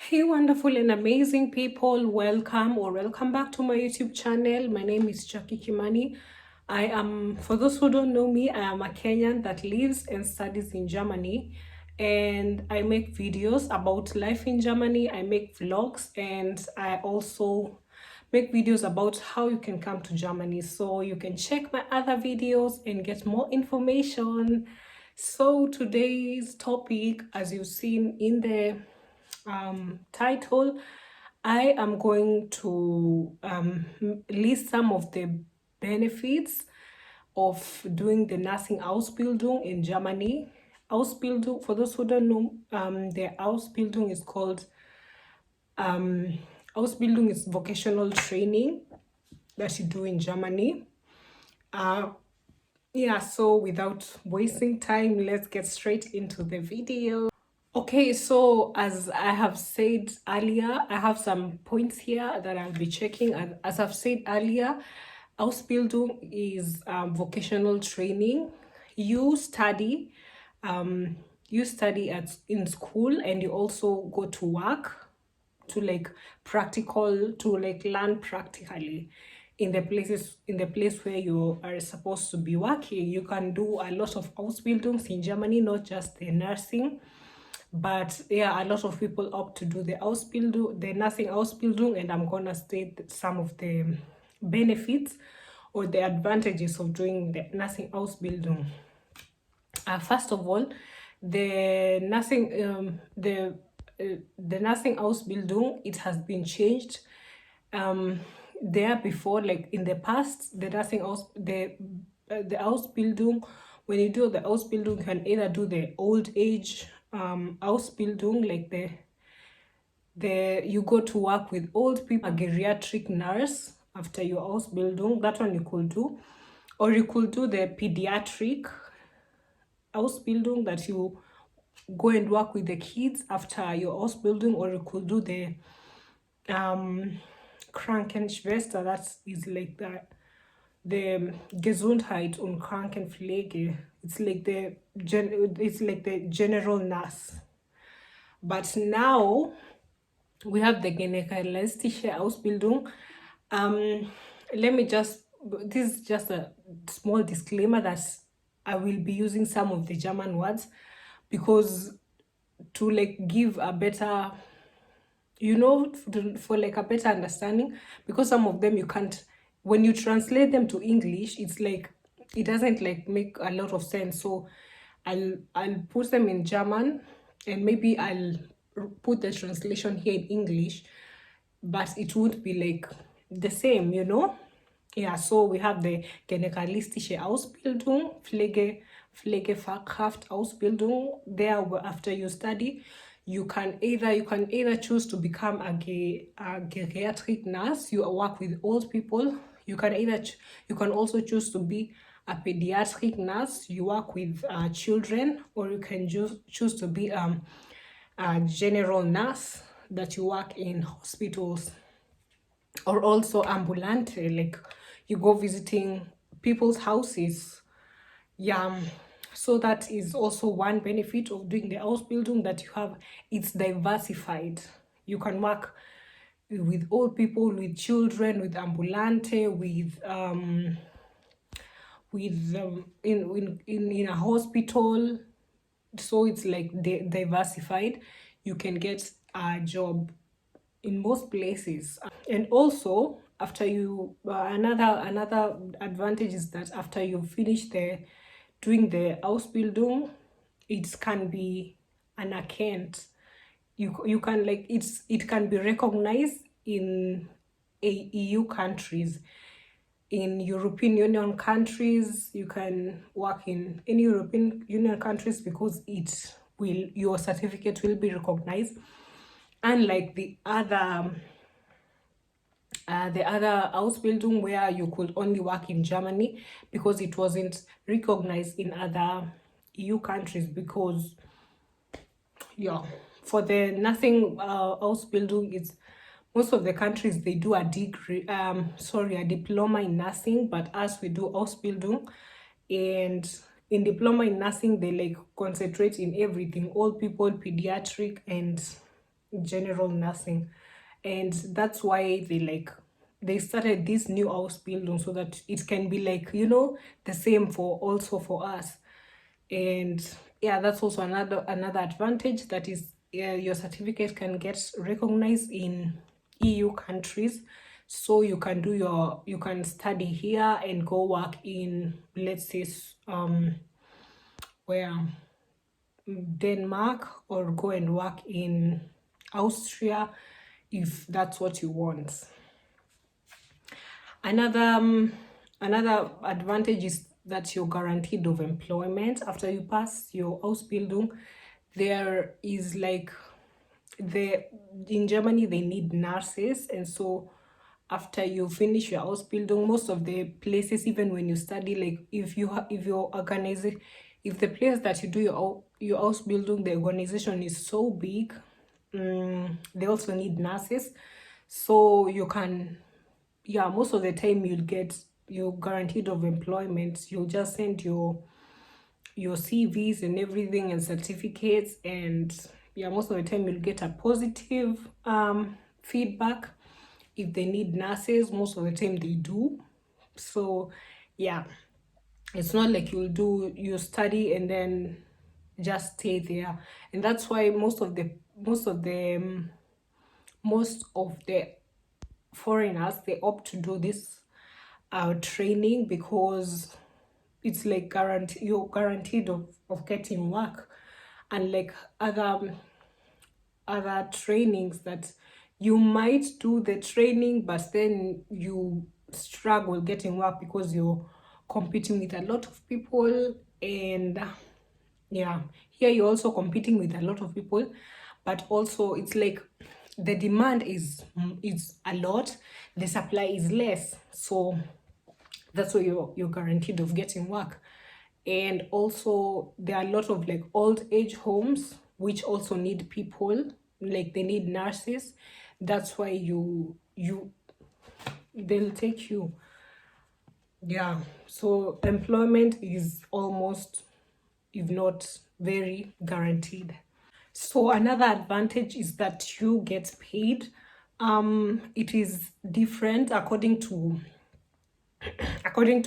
Hey, wonderful and amazing people, welcome back to my YouTube channel. My name is Jackie Kimani. I am, for those who don't know me, I am a Kenyan that lives and studies in Germany, and I make videos about life in Germany. I make vlogs, and I also make videos about how you can come to Germany. So you can check my other videos and get more information. So today's topic, as you've seen in the title, I am going to list some of the benefits of doing the nursing Ausbildung in Germany. Ausbildung, for those who don't know, the Ausbildung is called Ausbildung is vocational training that you do in Germany. Yeah, so without wasting time, let's get straight into the video. Okay, so as I have said earlier, I have some points here that I'll be checking. And as I've said earlier, Ausbildung is vocational training. You study, you study in school, and you also go to work to learn practically in the place where you are supposed to be working. You can do a lot of Ausbildungs in Germany, not just the nursing. But yeah, a lot of people opt to do the nursing Ausbildung, and I'm gonna state some of the benefits or the advantages of doing the nursing Ausbildung. First of all, the nursing the nursing Ausbildung, it has been changed. There before, like in the past, the Ausbildung, when you do the Ausbildung, you can either do the old age Ausbildung, like the you go to work with old people, a geriatric nurse after your Ausbildung. That one you could do, or you could do the pediatric Ausbildung, that you go and work with the kids after your Ausbildung, or you could do the Krankenschwester. That is like the Gesundheit und Krankenpflege. It's like the general nurse. But now we have the generalistische Ausbildung. This is just a small disclaimer that I will be using some of the German words because to give a better, for a better understanding, because some of them you can't, when you translate them to English, it's like it doesn't make a lot of sense. So I'll put them in German, and maybe I'll put the translation here in English, but it would be the same. Yeah, so we have the generalistische Ausbildung, Pflegefachkraft Ausbildung. There, after you study, you can either choose to become a geriatric nurse. You work with old people. You can also choose to be a pediatric nurse. You work with children, or you can choose to be a general nurse that you work in hospitals, or also ambulante, like you go visiting people's houses. Yeah, so that is also one benefit of doing the Ausbildung, that you have, it's diversified. You can work with old people, with children, with ambulante, in a hospital. So it's like diversified. You can get a job in most places. And also, after you another advantage is that after you finish doing the Ausbildung, it can be anerkannt. You can it can be recognized in EU countries. In European Union countries, you can work in any European Union countries because your certificate will be recognized. Unlike the other Ausbildung, where you could only work in Germany because it wasn't recognized in other EU countries. Because yeah, for the nursing Ausbildung, it's most of the countries, they do a diploma in nursing, but as we do Ausbildung, and in diploma in nursing, they concentrate in everything: old people, pediatric, and general nursing. And that's why they started this new Ausbildung, so that it can be like, the same for also for us. And yeah, that's also another advantage, that is, your certificate can get recognized in EU countries. So you can study here and go work in, let's say, where Denmark, or go and work in Austria, if that's what you want. Another advantage is that you're guaranteed of employment after you pass your Ausbildung. There is like the in Germany they need nurses, and so after you finish your Ausbildung, most of the places, even when you study, like if your organization, if the place that you do your Ausbildung, the organization is so big, they also need nurses. So you can, yeah, most of the time you're guaranteed of employment. You'll just send your CVs and everything and certificates, and yeah, most of the time you'll get a positive feedback. If they need nurses, most of the time they do. So yeah, it's not like you study and then just stay there. And that's why most of the foreigners, they opt to do this training, because it's like you're guaranteed of getting work. And like other trainings, that you might do the training but then you struggle getting work because you're competing with a lot of people. And yeah, here you're also competing with a lot of people, but also it's like the demand is a lot, the supply is less. So that's why you're guaranteed of getting work. And also there are a lot of like old age homes which also need people, like they need nurses. That's why they'll take you. Yeah, so employment is almost, if not very, guaranteed. So another advantage is that you get paid. It is different according to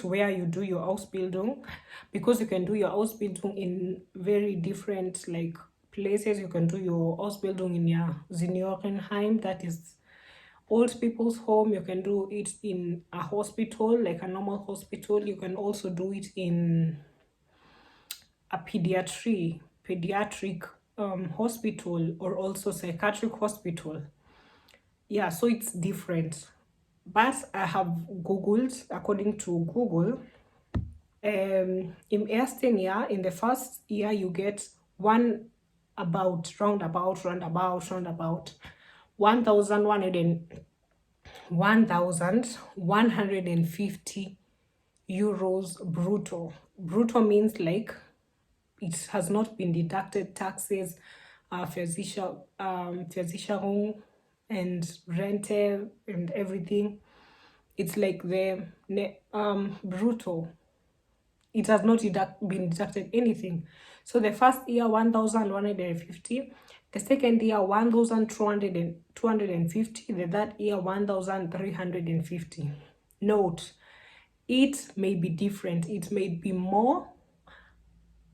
where you do your Ausbildung, because you can do your Ausbildung in very different like places. You can do your Ausbildung in your Seniorenheim, that is old people's home. You can do it in a hospital, like a normal hospital. You can also do it in a pediatric hospital, or also psychiatric hospital. Yeah, so it's different. But I have Googled, according to Google, in the first year, you get roundabout 1,150 euros brutto. Brutto means like it has not been deducted taxes, Versicherung, and Rente and everything. It's like the brutto. It has not been deducted anything. So the first year 1,150, the second year 1,250, the third year 1,350. Note, it may be different. It may be more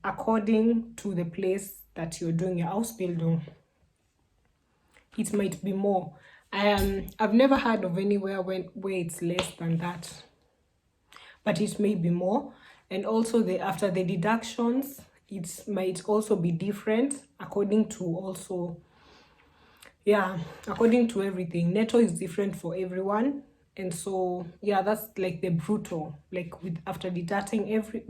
according to the place that you're doing your Ausbildung. It might be more. I've never heard of anywhere where it's less than that, but it may be more. And also after the deductions, it might also be different according to everything. Netto is different for everyone. And so yeah, that's like the brutto, like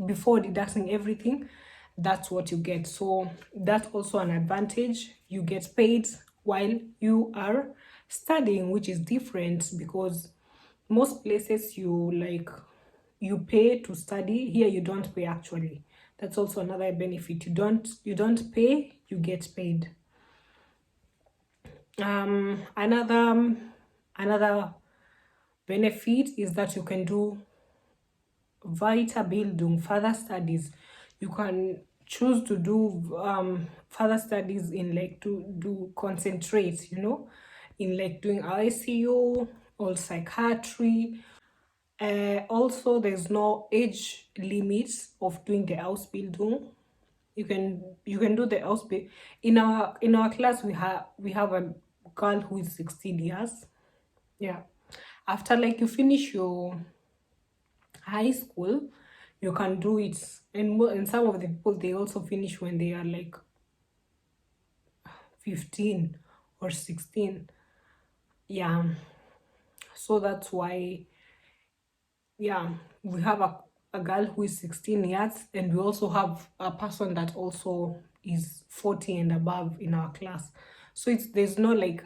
before deducting everything, that's what you get. So that's also an advantage. You get paid while you are studying, which is different, because most places you pay to study. Here you don't pay. Actually, that's also another benefit. You don't pay, you get paid. Another benefit is that you can do Weiterbildung, further studies. You can choose to do further studies in like to do concentrate, in like doing ICU or psychiatry. Also, there's no age limit of doing the Ausbildung. You can do the Ausbildung. In our class, we have a girl who is 16 years. Yeah. After like you finish your high school, you can do it. And some of the people, they also finish when they are like 15 or 16. Yeah. So that's why, yeah, we have a girl who is 16 years, and we also have a person that also is 40 and above in our class. So there's no like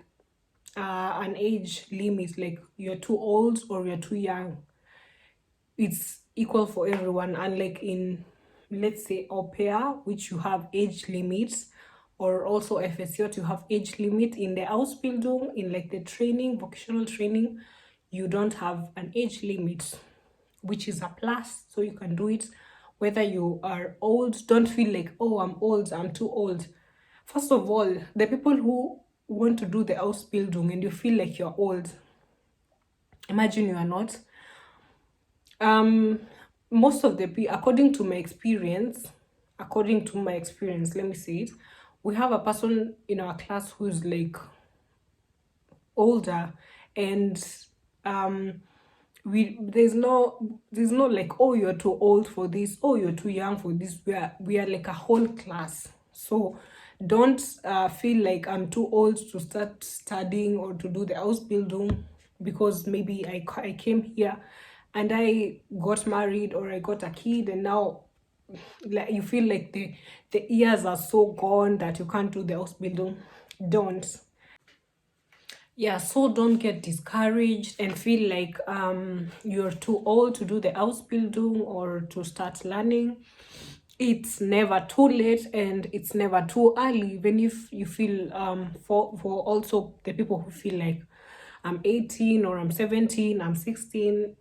an age limit, like you're too old or you're too young. It's equal for everyone, unlike in, let's say, au pair, which you have age limits, or also FSJ, you have age limit. In the Ausbildung, in like the training, vocational training, you don't have an age limit, which is a plus. So you can do it whether you are old. Don't feel like, oh, I'm old, I'm too old. First of all, the people who want to do the Ausbildung and you feel like you're old, imagine you are not. um Most of the people, according to my experience, let me say it, we have a person in our class who's like older, and um we there's no like, oh, you're too old for this, oh, you're too young for this. We are like a whole class. So don't feel like I'm too old to start studying or to do the Ausbildung, because maybe I came here and I got married or I got a kid, and now like you feel like the years are so gone that you can't do the Ausbildung. Don't. Yeah, so don't get discouraged and feel like you're too old to do the Ausbildung or to start learning. It's never too late and it's never too early. Even if you feel for also the people who feel like I'm 18 or I'm 17, I'm 16,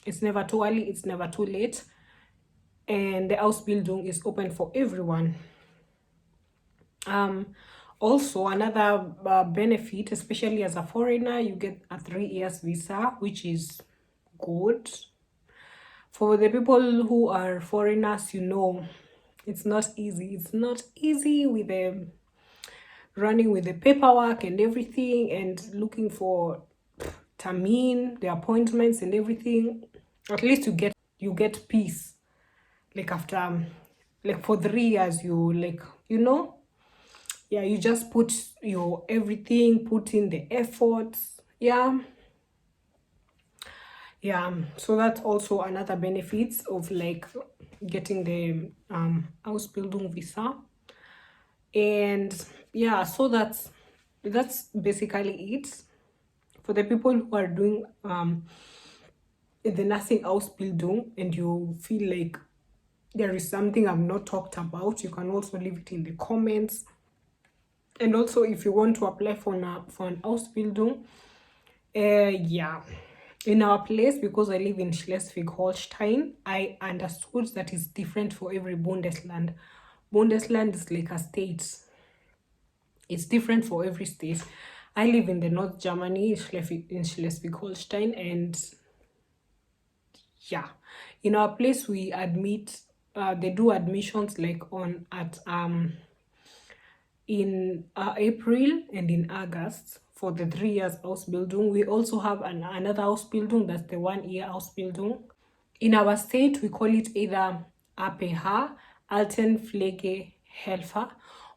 it's never too early, it's never too late. And the Ausbildung is open for everyone. Also, another benefit, especially as a foreigner, you get a 3 years visa, which is good. For the people who are foreigners, it's not easy. It's not easy with the running with the paperwork and everything, and looking for termin, the appointments and everything. At least you get peace. Like after like for 3 years, you like yeah, you just put your everything, put in the efforts. Yeah. So that's also another benefits of like getting the Ausbildung visa. And yeah, so that's basically it for the people who are doing the nursing Ausbildung, and you feel like there is something I've not talked about. You can also leave it in the comments. And also, if you want to apply for an Ausbildung, yeah, in our place, because I live in Schleswig-Holstein, I understood that it's different for every Bundesland. Bundesland is like a state. It's different for every state. I live in the North Germany, in Schleswig-Holstein, and yeah, in our place we admit. They do admissions like in April and in August for the 3 years Ausbildung. We also have another Ausbildung, that's the 1 year Ausbildung. In our state, we call it either APH, Altenpflegehelfer,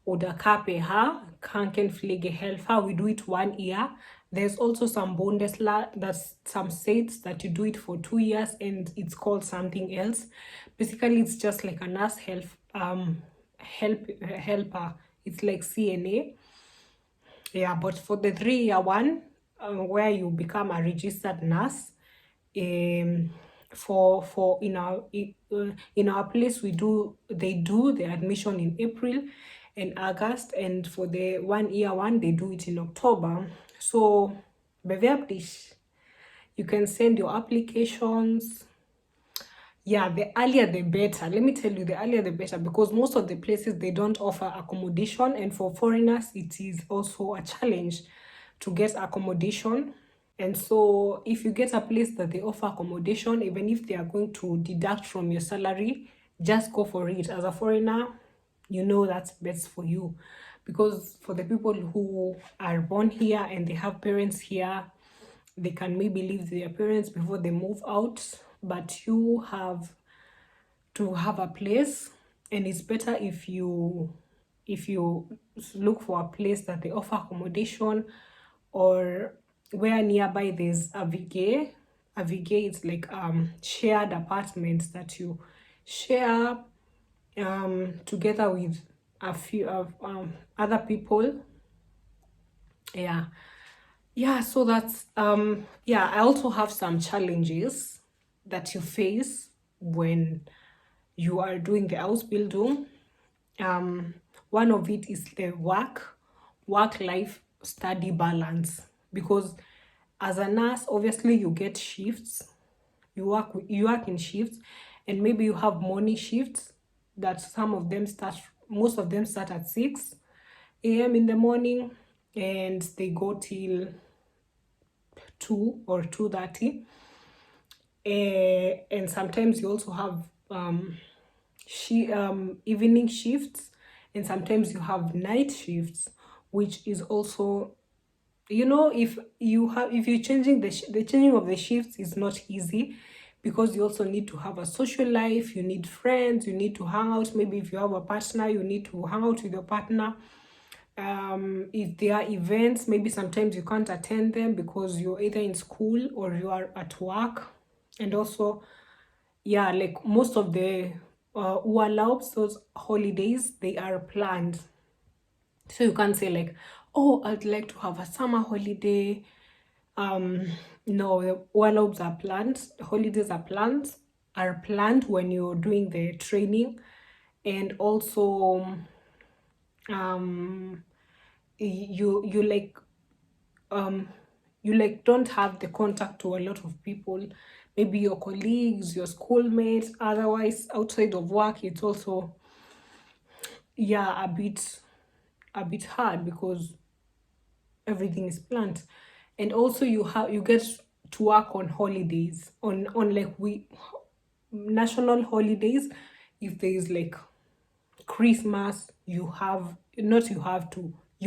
or KPH, Krankenpflegehelfer. We do it 1 year. There's also some Bundesland, that's some states that you do it for 2 years and it's called something else. Basically, it's just like a nurse helper. It's like CNA. Yeah, but for the 3 year one, where you become a registered nurse, for in our place, they do the admission in April and August, and for the 1 year one, they do it in October. So bewerb dich. You can send your applications. Yeah, the earlier the better. Let me tell you, the earlier the better, because most of the places they don't offer accommodation, and for foreigners it is also a challenge to get accommodation. And so if you get a place that they offer accommodation, even if they are going to deduct from your salary, just go for it. As a foreigner, you know that's best for you. Because for the people who are born here and they have parents here, they can maybe leave their parents before they move out, but you have to have a place, and it's better if you look for a place that they offer accommodation, or where nearby there's a VK. A VK is like shared apartments that you share together with a few of other people. Yeah. Yeah, so that's yeah, I also have some challenges that you face when you are doing the Ausbildung. Um, one of it is the work life study balance, because as a nurse, obviously you get shifts, you work in shifts, and maybe you have morning shifts that most of them start at 6 a.m. in the morning, and they go till 2 or 2:30. And sometimes you also have evening shifts, and sometimes you have night shifts, which is also, if you're changing the changing of the shifts is not easy, because you also need to have a social life, you need friends, you need to hang out. Maybe if you have a partner, you need to hang out with your partner. If there are events, maybe sometimes you can't attend them because you're either in school or you are at work. And also, yeah, like most of the who allows those holidays, they are planned. So you can't say like, oh, I'd like to have a summer holiday. um no, the warlobs are planned, holidays are planned when you're doing the training. And also um you like don't have the contact to a lot of people, maybe your colleagues, your schoolmates. Otherwise, outside of work, it's also, yeah, a bit hard, because everything is planned. And also you get to work on holidays, on like we national holidays. If there is like Christmas, you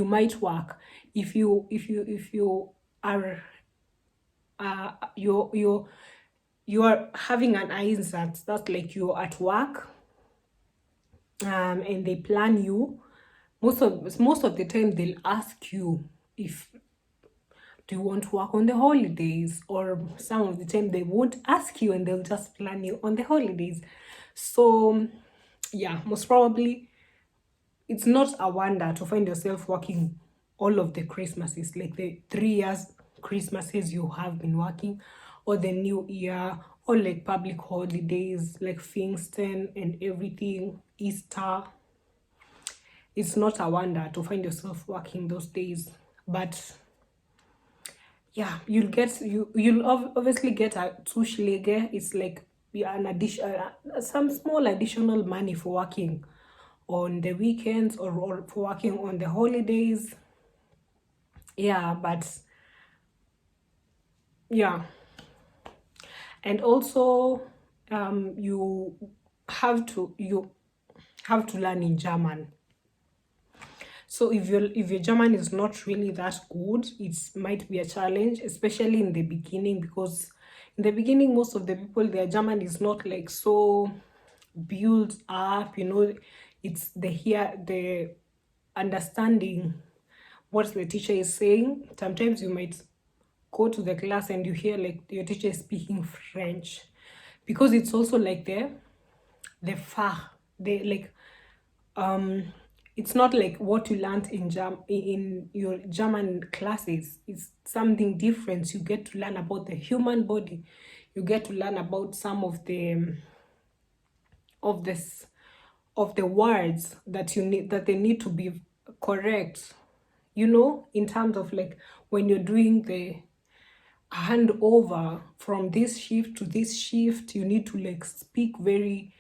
might work. If you are you are having an Einsatz, that's like you're at work, and they plan you. Most of the time they'll ask you if do you want to work on the holidays, or some of the time they won't ask you and they'll just plan you on the holidays. So yeah, most probably it's not a wonder to find yourself working all of the Christmases, like the 3 years Christmases you have been working, or the New Year, or like public holidays like Pfingsten and everything, Easter. It's not a wonder to find yourself working those days. But yeah, you'll obviously get a Zuschläge. It's like, yeah, an addition, some small additional money for working on the weekends, or for working on the holidays. Yeah, but yeah. And also you have to learn in German. So if your German is not really that good, it might be a challenge, especially in the beginning, because in the beginning most of the people, their German is not like so built up. It's the understanding what the teacher is saying. Sometimes you might go to the class and you hear like your teacher is speaking French, because it's also like the fa the like it's not like what you learned in your German classes. It's something different. You get to learn about the human body. You get to learn about some of this of the words that they need to be correct, in terms of like when you're doing hand over from this shift to this shift. You need to like speak very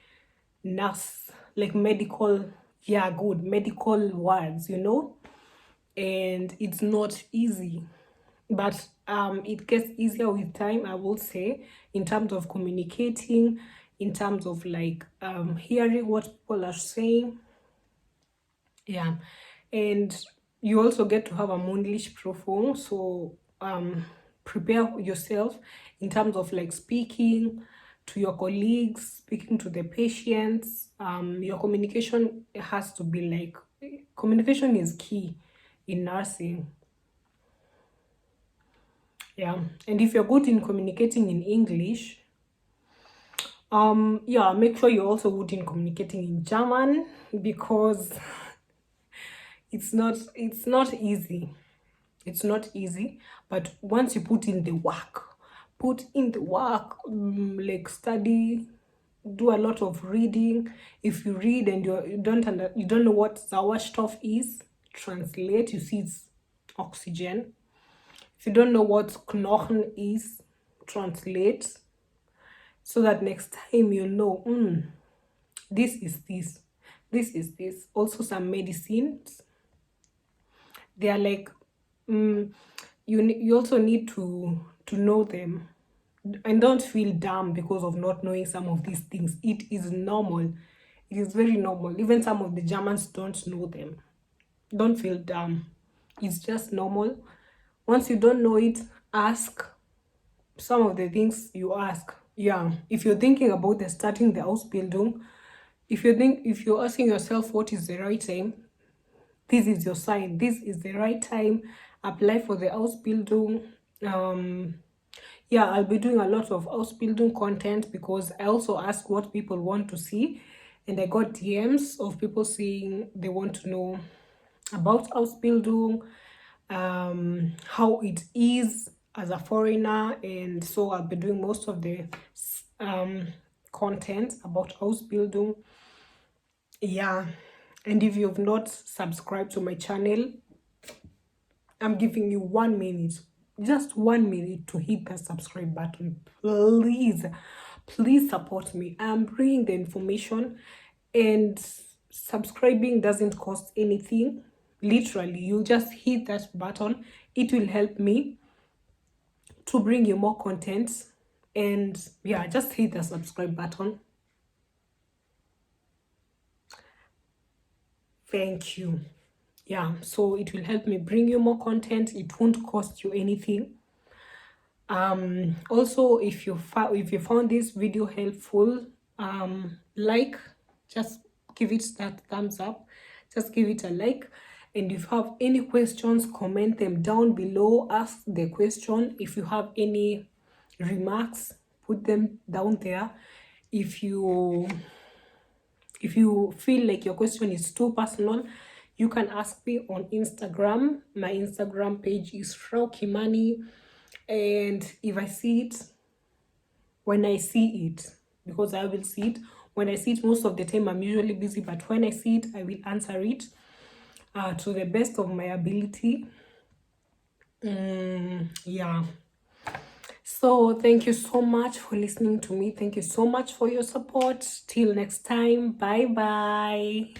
nurse, like medical, yeah, good medical words, you know, and it's not easy, but it gets easier with time, I will say, in terms of communicating, in terms of like hearing what people are saying. Yeah, and you also get to have a Moonlish profile, so prepare yourself in terms of like speaking to your colleagues, speaking to the patients. Your communication has to be like, communication is key in nursing. Yeah, and if you're good in communicating in English, yeah, make sure you're also good in communicating in German, because it's not easy. It's not easy, but once you put in the work, like study, do a lot of reading. If you read and you don't know what Sauerstoff is, translate. You see, it's oxygen. If you don't know what Knochen is, translate, so that next time you know, this is this, this is this. Also, some medicines, they are like, you also need to know them, and don't feel dumb because of not knowing some of these things. It is normal. It is very normal. Even some of the Germans don't know them. Don't feel dumb. It's just normal. Once you don't know it, ask. Some of the things you ask, yeah, if you're thinking about starting the Ausbildung, if you're asking yourself what is the right time, this is your sign. This is the right time. Apply for the Ausbildung. Yeah, I'll be doing a lot of Ausbildung content, because I also ask what people want to see, and I got DMs of people saying they want to know about Ausbildung, how it is as a foreigner, and so I'll be doing most of the content about Ausbildung. Yeah, and if you've not subscribed to my channel, I'm giving you 1 minute, just 1 minute, to hit that subscribe button. Please, please support me. I'm bringing the information, and subscribing doesn't cost anything. Literally, you just hit that button. It will help me to bring you more content. And yeah, just hit the subscribe button. Thank you. Yeah, so it will help me bring you more content. It won't cost you anything. Also, if you found this video helpful, like, just give it that thumbs up, just give it a like. And if you have any questions, comment them down below. Ask the question. If you have any remarks, put them down there. If you feel like your question is too personal, you can ask me on Instagram. My Instagram page is Frau Kimani. And if I see it, when I see it, because I will see it, when I see it, most of the time I'm usually busy, but when I see it, I will answer it to the best of my ability. Yeah. So thank you so much for listening to me. Thank you so much for your support. Till next time. Bye bye.